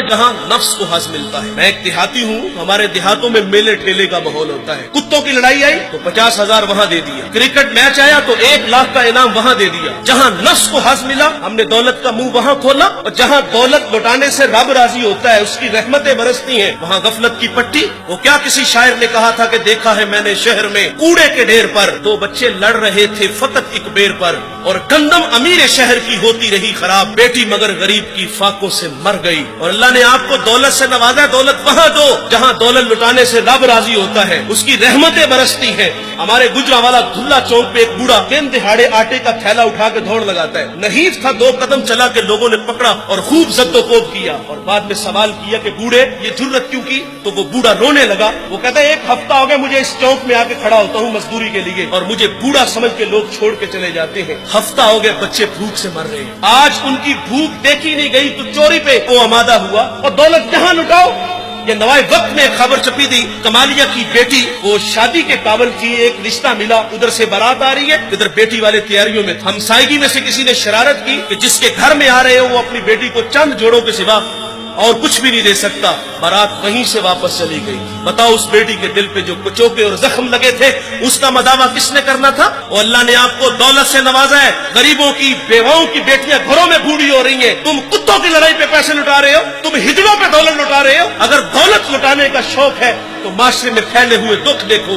जहां नफ्स को हज मिलता है। मैं एक देहाती हूँ, हमारे देहातों में मेले ठेले का माहौल होता है। कुत्तों की लड़ाई आई तो 50,000 वहाँ दे दिया, क्रिकेट मैच आया तो 1 लाख का इनाम वहाँ दे दिया। जहाँ नफ्स को हज मिला हमने दौलत का मुंह वहाँ खोला, और जहाँ दौलत लौटाने से रब राजी होता है, उसकी रहमतें बरसती हैं, वहाँ गफलत की पट्टी। वो क्या किसी शायर ने कहा था कि देखा है मैंने शहर में कूड़े के ढेर पर 2 बच्चे लड़ रहे थे फकत एक बेर पर, और गंदम अमीर शहर की होती रही खराब, बेटी मगर गरीब की फाकों से मर गई। और अल्लाह ने आपको दौलत से नवाजा, दौलत वहाँ दो जहाँ दौलत लुटाने से रब राजी होता है, उसकी रहमतें बरसती हैं। हमारे गुजरावाला धुल्ला चौक पे एक बूढ़ा दिन दिहाड़े आटे का थैला उठा के दौड़ लगाता है। नहीफ था, 2 कदम चला के लोगों ने पकड़ा और खूब जद्दोकोब किया, और बाद में सवाल किया कि बूढ़े ये जुर्रत क्यों की? तो वो बूढ़ा रोने लगा। वो कहता है 1 हफ्ता हो गया मुझे इस चौक में आके खड़ा होता हूँ मजदूरी के लिए, और मुझे बूढ़ा समझ के लोग छोड़ के चले जाते हैं। हफ्ता हो गया बच्चे भूख से मर रहे हैं। आज उनकी भूख देखी नहीं गई तो चोरी पे वो आमादा हुआ, और दौलत जहाँ लुटाओ। ये नवाए वक्त में एक खबर छपी थी, कमालिया की बेटी वो शादी के काबिल थी, एक रिश्ता मिला, उधर से बारात आ रही है, इधर बेटी वाले तैयारियों में। हमसायगी में से किसी ने शरारत की कि जिसके घर में आ रहे हो वो अपनी बेटी को चंद जोड़ों के सिवा और कुछ भी नहीं दे सकता। बारात वहीं से वापस चली गई। बताओ उस बेटी के दिल पे जो कुचोके और जख्म लगे थे उसका मदावा किसने करना था? और अल्लाह ने आपको दौलत से नवाजा है। गरीबों की बेवाओं की बेटियां घरों में बूढ़ी हो रही हैं, तुम कुत्तों की लड़ाई पे पैसे लुटा रहे हो, तुम हिजड़ों पे दौलत लुटा रहे हो। अगर दौलत लुटाने का शौक है तो माशरे में फैले हुए दुख देखो,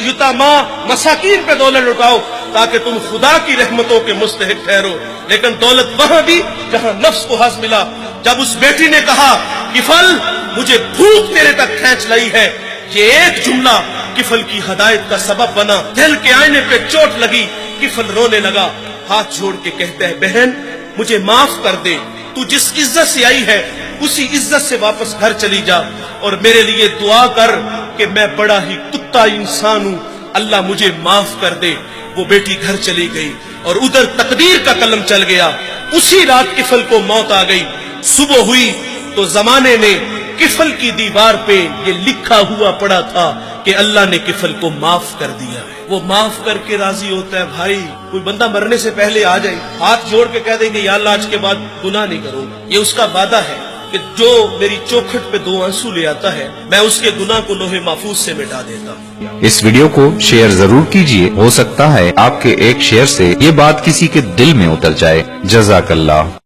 यतामा मसाकीन पे दौलत लुटाओ ताकि तुम खुदा की रहमतों के मुस्तहिक ठहरो। लेकिन दौलत वहां दी जहां नफ्स को हज मिला। जब उस बेटी ने कहा किफल मुझे भूख तेरे तक खींच लाई है, ये एक जुमला किफल की हदायत का सबब बना। दिल के आईने पे चोट लगी, किफल रोने लगा, हाथ जोड़ के कहता है बहन मुझे माफ कर दे, तू जिस इज्जत से आई है उसी इज्जत से वापस घर चली जा, और मेरे लिए दुआ कर कि मैं बड़ा ही कुत्ता इंसान हूँ, अल्लाह मुझे माफ कर दे। वो बेटी घर चली गई और उधर तकदीर का कलम चल गया। उसी रात किफल को मौत आ गई। सुबह हुई तो जमाने ने किफल की दीवार पे ये लिखा हुआ पड़ा था कि अल्लाह ने किफल को माफ कर दिया है। वो माफ करके राजी होता है। भाई कोई बंदा मरने से पहले आ जाए, हाथ जोड़ के कह दे कि या अल्लाह आज के बाद गुनाह नहीं करूंगा, ये उसका वादा है कि जो मेरी चौखट पे 2 आंसू ले आता है मैं उसके गुनाह को लोहे महफूज से मिटा देता हूँ। इस वीडियो को शेयर जरूर कीजिए, हो सकता है आपके एक शेयर से ये बात किसी के दिल में उतर जाए। जज़ाकल्लाह।